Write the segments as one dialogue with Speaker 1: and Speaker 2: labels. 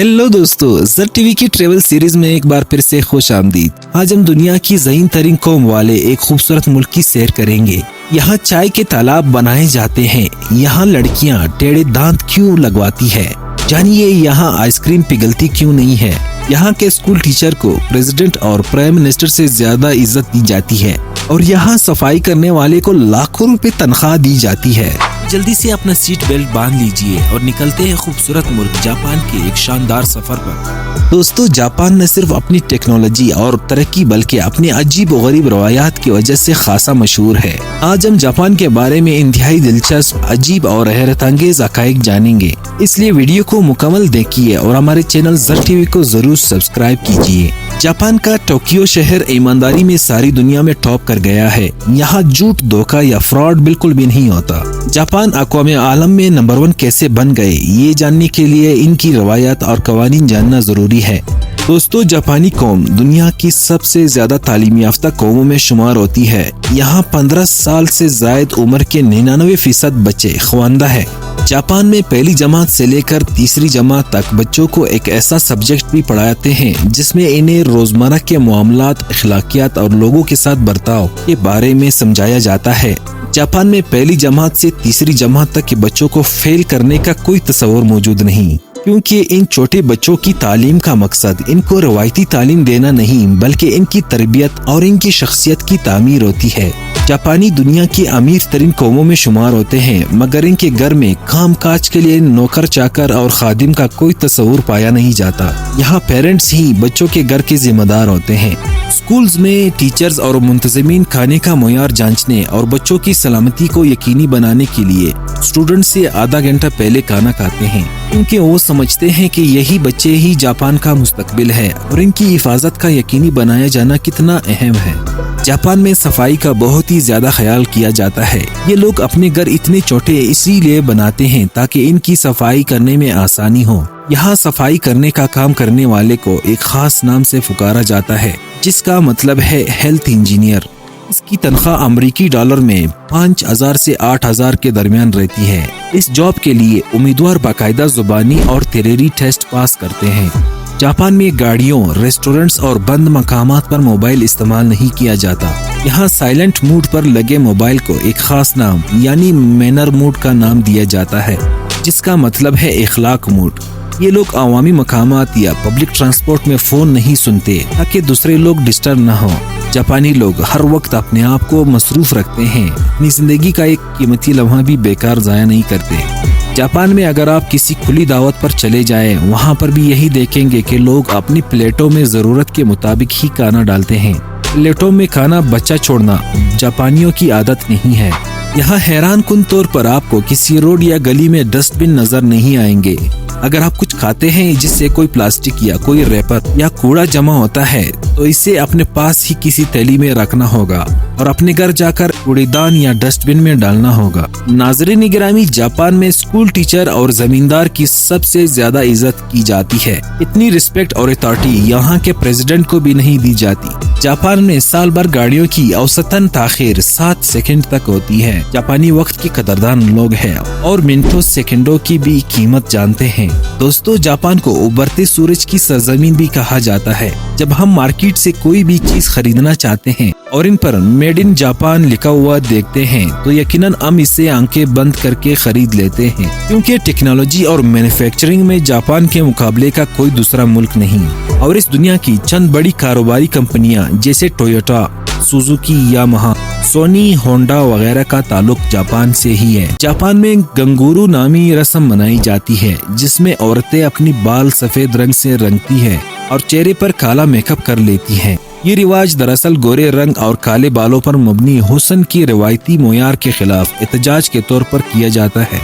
Speaker 1: Hello दोस्तों, ज़र TV की ट्रेवल सीरीज में एक बार फिर से खुश आमदीद। आज हम दुनिया की ज़हीन तरीन कौम वाले एक खूबसूरत मुल्क की सैर करेंगे। यहाँ चाय के तालाब बनाए जाते हैं। यहाँ लड़कियाँ टेढ़े दांत क्यों लगवाती है? जानिए यहाँ आइसक्रीम पिघलती क्यों नहीं है। यहाँ के स्कूल टीचर को प्रेसिडेंट और प्राइम मिनिस्टर से ज्यादा इज्जत दी जाती है और यहाँ सफाई करने वाले को लाखों रुपए तनख्वाह दी जाती है। जल्दी से अपना सीट बेल्ट बांध लीजिए और निकलते हैं खूबसूरत मुल्क जापान के एक शानदार सफर पर। दोस्तों, जापान न सिर्फ अपनी टेक्नोलॉजी और तरक्की बल्कि अपनी अजीब और गरीब रवायात की वजह से खासा मशहूर है। आज हम जापान के बारे में इंतहाई दिलचस्प, अजीब और हैरत अंगेज हकाइक जानेंगे। इसलिए वीडियो को मुकम्मल देखिए और हमारे चैनल ज़र टीवी को जरूर सब्सक्राइब कीजिए। जापान का टोक्यो शहर ईमानदारी में सारी दुनिया में टॉप कर गया है। यहाँ झूठ, धोखा या फ्रॉड बिल्कुल भी नहीं होता। जापान अक़वाम आलम में नंबर 1 कैसे बन गए, ये जानने के लिए इनकी रवायत और कवानीन जानना जरूरी है। दोस्तों, जापानी कौम दुनिया की सबसे ज्यादा तालीम याफ्ता कौमों में शुमार होती है। यहाँ 15 साल से जायद उम्र के 99% बच्चे ख्वानदा है। जापान में पहली जमात से लेकर तीसरी जमात तक बच्चों को एक ऐसा सब्जेक्ट भी पढ़ाते हैं जिसमें इन्हें रोजमर्रा के मामलात, अखलाकियात और लोगों के साथ बर्ताव के बारे में समझाया जाता है। जापान में पहली जमात से तीसरी जमात तक के बच्चों को फेल करने का कोई तस्वर मौजूद नहीं, क्योंकि इन छोटे बच्चों की तालीम का मकसद इनको रवायती तालीम देना नहीं बल्कि इनकी तरबियत और इनकी शख्सियत की तामीर होती है। जापानी दुनिया की अमीर तरीन कौमों में शुमार होते हैं, मगर इनके घर में काम काज के लिए नौकर चाकर और खादिम का कोई तस्वुर पाया नहीं जाता। यहाँ पेरेंट्स ही बच्चों के घर के जिम्मेदार होते हैं। स्कूल्स में टीचर्स और मुंतजिमीन खाने का मुयार जांचने और बच्चों की सलामती को यकीनी बनाने के लिए स्टूडेंट से आधा घंटा पहले खाना खाते हैं, क्योंकि वो समझते हैं कि यही बच्चे ही जापान का मुस्तकबिल है और इनकी हिफाजत का यकीनी बनाया जाना कितना अहम है। जापान में सफाई का बहुत ही ज्यादा ख्याल किया जाता है। ये लोग अपने घर इतने छोटे इसीलिए बनाते हैं ताकि इनकी सफाई करने में आसानी हो। यहाँ सफाई करने का काम करने वाले को एक खास नाम से पुकारा जाता है, जिसका मतलब है हेल्थ इंजीनियर। इसकी तनख्वाह अमरीकी डॉलर में 5,000 से 8,000 के दरमियान रहती है। इस जॉब के लिए उम्मीदवार बाकायदा जुबानी और थियरी टेस्ट पास करते हैं। जापान में गाड़ियों, रेस्टोरेंट्स और बंद मकामात पर मोबाइल इस्तेमाल नहीं किया जाता। यहाँ साइलेंट मूड पर लगे मोबाइल को एक खास नाम यानी मैनर मूड का नाम दिया जाता है, जिसका मतलब है इखलाक मूड। ये लोग अवामी मकामात या पब्लिक ट्रांसपोर्ट में फोन नहीं सुनते ताकि दूसरे लोग डिस्टर्ब न हो। जापानी लोग हर वक्त अपने आप को मसरूफ रखते हैं, अपनी जिंदगी का एक कीमती लम्हा भी बेकार जाया नहीं करते। जापान में अगर आप किसी खुली दावत पर चले जाएं, वहाँ पर भी यही देखेंगे कि लोग अपनी प्लेटों में जरूरत के मुताबिक ही खाना डालते हैं। प्लेटों में खाना बचा छोड़ना जापानियों की आदत नहीं है। यहाँ हैरान कुन तौर पर आपको किसी रोड या गली में डस्टबिन नजर नहीं आएंगे। अगर आप कुछ खाते हैं जिससे कोई प्लास्टिक या कोई रैपर या कूड़ा जमा होता है तो इसे अपने पास ही किसी थैली में रखना होगा और अपने घर जाकर कूड़ेदान या डस्टबिन में डालना होगा। नाज़रीन गिरामी, जापान में स्कूल टीचर और जमींदार की सबसे ज्यादा इज्जत की जाती है। इतनी रिस्पेक्ट और अथॉरिटी यहाँ के प्रेसिडेंट को भी नहीं दी जाती। जापान में साल भर गाड़ियों की औसतन ताखीर 7 सेकंड तक होती है। जापानी वक्त की कदरदान लोग हैं और मिनटों सेकंडों की भी कीमत जानते हैं। दोस्तों, जापान को उभरते सूरज की सरजमीन भी कहा जाता है। जब हम मार्केट से कोई भी चीज खरीदना चाहते हैं और इन पर मेड इन जापान लिखा हुआ देखते हैं तो यकीनन हम इसे आंखें बंद करके खरीद लेते हैं, क्योंकि टेक्नोलॉजी और मैन्युफैक्चरिंग में जापान के मुकाबले का कोई दूसरा मुल्क नहीं। और इस दुनिया की चंद बड़ी कारोबारी कंपनियां जैसे Toyota, Suzuki, Yamaha, Sony, Honda वगैरह का ताल्लुक जापान से ही है। जापान में गंगूरू नामी रस्म मनाई जाती है, जिसमें औरतें अपनी बाल सफेद रंग से रंगती हैं और चेहरे पर काला मेकअप कर लेती हैं। ये रिवाज दरअसल गोरे रंग और काले बालों पर मबनी हुस्न की रिवायती मोयार के खिलाफ एहतजाज के तौर पर किया जाता है।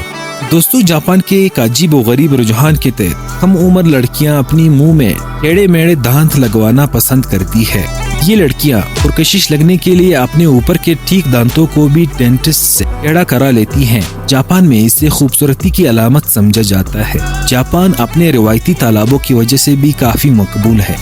Speaker 1: दोस्तों, जापान के एक अजीब व गरीब रुझान के तहत कम उम्र लड़कियां अपनी मुंह में टेढ़े मेढ़े दांत लगवाना पसंद करती है। ये लड़कियां पुरकशिश लगने के लिए अपने ऊपर के ठीक दांतों को भी डेंटिस्ट से टेढ़ा करा लेती हैं। जापान में इसे खूबसूरती की अलामत समझा जाता है। जापान अपने रिवायती तालाबों की वजह से भी काफी मकबूल है।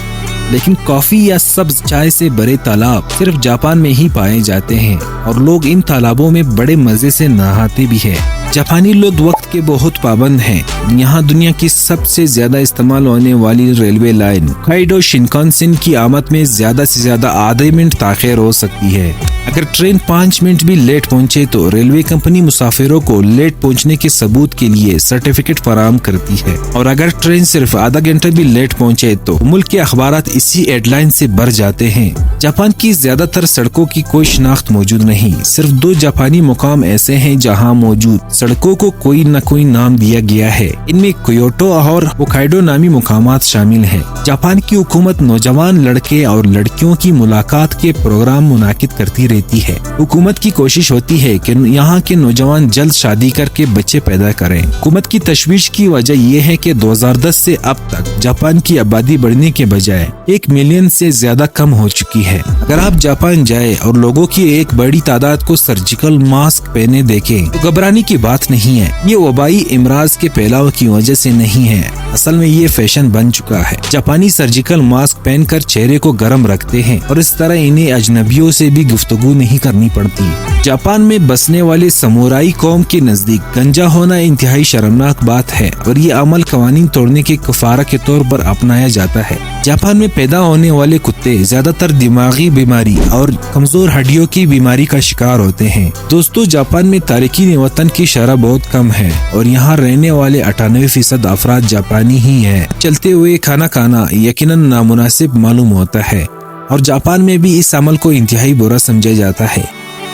Speaker 1: لیکن کافی یا سبز چائے سے بھرے تالاب صرف جاپان میں ہی پائے جاتے ہیں اور لوگ ان تالابوں میں بڑے مزے سے نہاتے بھی ہیں۔ جاپانی لوگ وقت کے بہت پابند ہیں۔ یہاں دنیا کی سب سے زیادہ استعمال ہونے والی ریلوے لائن ہوکائیڈو شنکانسن کی آمد میں زیادہ سے زیادہ آدھے منٹ تاخیر ہو سکتی ہے۔ اگر ٹرین 5 منٹ بھی لیٹ پہنچے تو ریلوے کمپنی مسافروں کو لیٹ پہنچنے کے ثبوت کے لیے سرٹیفکیٹ فراہم کرتی ہے، اور اگر ٹرین صرف آدھا گھنٹہ بھی لیٹ پہنچے تو ملک کے اخبارات اسی ہیڈ لائن سے بھر جاتے ہیں۔ جاپان کی زیادہ تر سڑکوں کی کوئی شناخت موجود نہیں، صرف 2 جاپانی مقام ایسے ہیں جہاں موجود سڑکوں کو کوئی نہ کوئی نام دیا گیا ہے۔ ان میں کیوٹو اور ہوکائیڈو نامی مقامات شامل ہیں۔ جاپان کی حکومت نوجوان لڑکے اور لڑکیوں کی ملاقات کے پروگرام منعقد کرتی رہتی ہے۔ حکومت کی کوشش ہوتی ہے کہ یہاں کے نوجوان جلد شادی کر کے بچے پیدا کریں۔ حکومت کی تشویش کی وجہ یہ ہے کہ 2010 سے اب تک جاپان کی آبادی بڑھنے کے بجائے 1 ملین سے زیادہ کم ہو چکی ہے۔ اگر آپ جاپان جائیں اور لوگوں کی ایک بڑی تعداد کو سرجیکل ماسک پہنے دیکھیں تو گھبرانے کی بات نہیں ہے۔ یہ وبائی امراض کے پھیلاؤ کی وجہ سے نہیں ہے، اصل میں یہ فیشن بن چکا ہے۔ جاپانی سرجیکل ماسک پہن کر چہرے کو گرم رکھتے ہیں اور اس طرح انہیں اجنبیوں سے بھی گفتگو نہیں کرنی پڑتی۔ جاپان میں بسنے والے سامورائی قوم کے نزدیک گنجا ہونا انتہائی شرمناک بات ہے اور یہ عمل قوانین توڑنے کے کفارہ کے طور پر اپنایا جاتا ہے۔ جاپان میں پیدا ہونے والے کتے زیادہ تر دماغی بیماری اور کمزور ہڈیوں کی بیماری کا شکار ہوتے ہیں۔ دوستو، جاپان میں تارکین وطن کی شرح بہت کم ہے اور یہاں رہنے والے 98% افراد جاپانی ہی ہیں۔ چلتے ہوئے کھانا کھانا یقیناً نامناسب معلوم ہوتا ہے اور جاپان میں بھی اس عمل کو انتہائی برا سمجھا جاتا ہے۔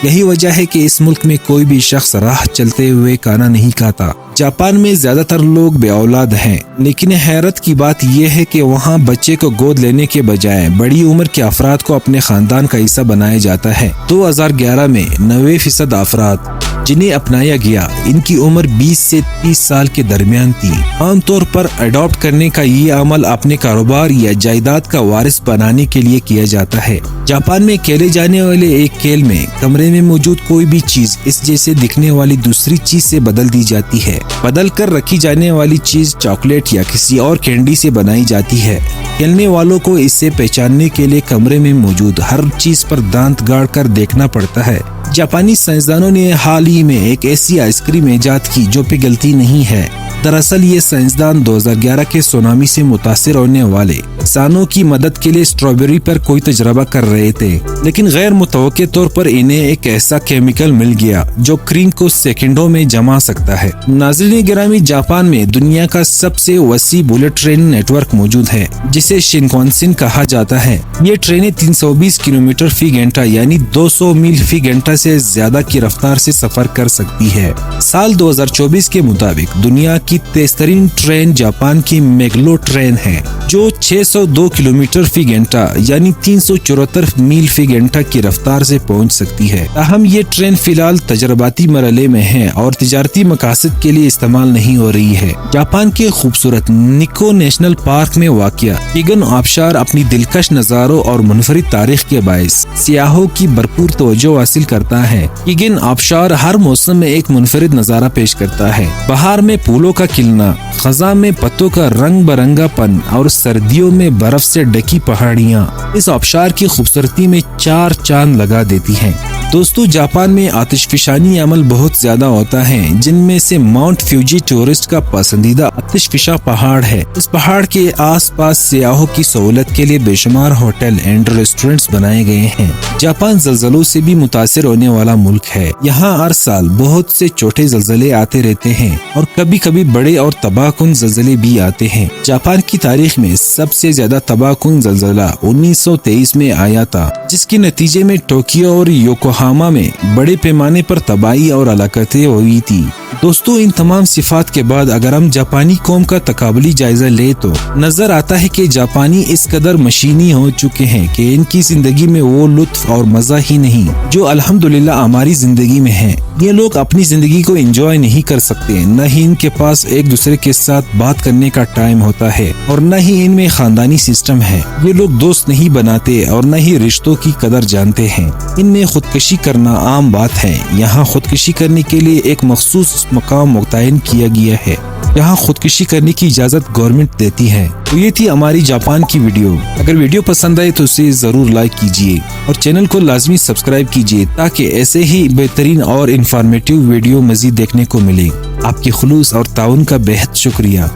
Speaker 1: یہی وجہ ہے کہ اس ملک میں کوئی بھی شخص راہ چلتے ہوئے کھانا نہیں کھاتا۔ جاپان میں زیادہ تر لوگ بے اولاد ہیں، لیکن حیرت کی بات یہ ہے کہ وہاں بچے کو گود لینے کے بجائے بڑی عمر کے افراد کو اپنے خاندان کا حصہ بنایا جاتا ہے۔ 2011 میں 90% افراد جنہیں اپنایا گیا ان کی عمر 20 سے 30 سال کے درمیان تھی۔ عام طور پر اڈاپٹ کرنے کا یہ عمل اپنے کاروبار یا جائیداد کا وارث بنانے کے لیے کیا جاتا ہے۔ جاپان میں کھیلے جانے والے ایک کھیل میں کمرے میں موجود کوئی بھی چیز اس جیسے دکھنے والی دوسری چیز سے بدل دی جاتی ہے۔ بدل کر رکھی جانے والی چیز چاکلیٹ یا کسی اور کینڈی سے بنائی جاتی ہے۔ کھیلنے والوں کو اسے پہچاننے کے لیے کمرے میں موجود ہر چیز پر دانت گاڑ کر دیکھنا پڑتا ہے۔ جاپانی سائنسدانوں نے حال ہی میں ایک ایسی آئس کریم ایجاد کی جو پگھلتی نہیں ہے۔ دراصل یہ سائنسدان 2011 کے سونامی سے متاثر ہونے والے کسانوں کی مدد کے لیے اسٹرابیری پر کوئی تجربہ کر رہے تھے، لیکن غیر متوقع طور پر انہیں ایک ایسا کیمیکل مل گیا جو کریم کو سیکنڈوں میں جما سکتا ہے۔ ناظرین گرامی، جاپان میں دنیا کا سب سے وسیع بلٹ ٹرین نیٹ ورک موجود ہے جسے شنکانسن کہا جاتا ہے۔ یہ ٹرینیں 320 کلومیٹر فی گھنٹہ یعنی 200 میل فی گھنٹہ سے زیادہ کی رفتار سے سفر کر سکتی ہے۔ سال 2024 کے مطابق دنیا کی تیز ترین ٹرین جاپان کی میگلو ٹرین ہے جو 602 کلومیٹر فی گھنٹہ یعنی 374 میل فی گھنٹہ کی رفتار سے پہنچ سکتی ہے۔ تاہم یہ ٹرین فی الحال تجرباتی مرحلے میں ہے اور تجارتی مقاصد کے لیے استعمال نہیں ہو رہی ہے۔ جاپان کے خوبصورت نیکو نیشنل پارک میں واقع کیگن آبشار اپنی دلکش نظاروں اور منفرد تاریخ کے باعث سیاحوں کی بھرپور توجہ حاصل کرتا ہے۔ کیگن آبشار ہر موسم میں ایک منفرد نظارہ پیش کرتا ہے۔ بہار میں پھولوں کا کھلنا، خزاں میں پتوں کا رنگ برنگا پن اور سردیوں میں برف سے ڈکی پہاڑیاں اس آبشار کی خوبصورتی میں 4 چاند لگا دیتی ہیں۔ دوستو، جاپان میں آتش فشانی عمل بہت زیادہ ہوتا ہے، جن میں سے ماؤنٹ فیوجی ٹورسٹ کا پسندیدہ آتش فشاں پہاڑ ہے۔ اس پہاڑ کے آس پاس سیاحوں کی سہولت کے لیے بے شمار ہوٹل اینڈ ریسٹورنٹس بنائے گئے ہیں۔ جاپان زلزلوں سے بھی متاثر ہونے والا ملک ہے۔ یہاں ہر سال بہت سے چھوٹے زلزلے آتے رہتے ہیں اور کبھی کبھی بڑے اور تباہ کن زلزلے بھی آتے ہیں۔ جاپان کی تاریخ میں سب سے زیادہ تباہ کن زلزلہ 1923 میں آیا تھا، جس کے نتیجے میں ٹوکیو اور یوکوہاما میں بڑے پیمانے پر تباہی اور ہلاکتیں ہوئی تھی۔ دوستو، ان تمام صفات کے بعد اگر ہم جاپانی قوم کا تقابلی جائزہ لیں تو نظر آتا ہے کہ جاپانی اس قدر مشینی ہو چکے ہیں کہ ان کی زندگی میں وہ لطف اور مزہ ہی نہیں جو الحمدللہ ہماری زندگی میں ہے۔ یہ لوگ اپنی زندگی کو انجوائے نہیں کر سکتے، نہ ہی ان کے پاس ایک دوسرے کے ساتھ بات کرنے کا ٹائم ہوتا ہے اور نہ ہی ان میں خاندانی سسٹم ہے۔ یہ لوگ دوست نہیں بناتے اور نہ ہی رشتوں کی قدر جانتے ہیں۔ ان میں خودکشی کرنا عام بات ہے۔ یہاں خودکشی کرنے کے لیے ایک مخصوص مقام متعین کیا گیا ہے جہاں خودکشی کرنے کی اجازت گورنمنٹ دیتی ہے۔ तो ये थी हमारी जापान की वीडियो। अगर वीडियो पसंद आए तो उसे जरूर लाइक कीजिए और चैनल को लाजमी सब्सक्राइब कीजिए ताकि ऐसे ही बेहतरीन और इंफॉर्मेटिव वीडियो मजीद देखने को मिले। आपके खुलूस और ताउन का बेहद शुक्रिया।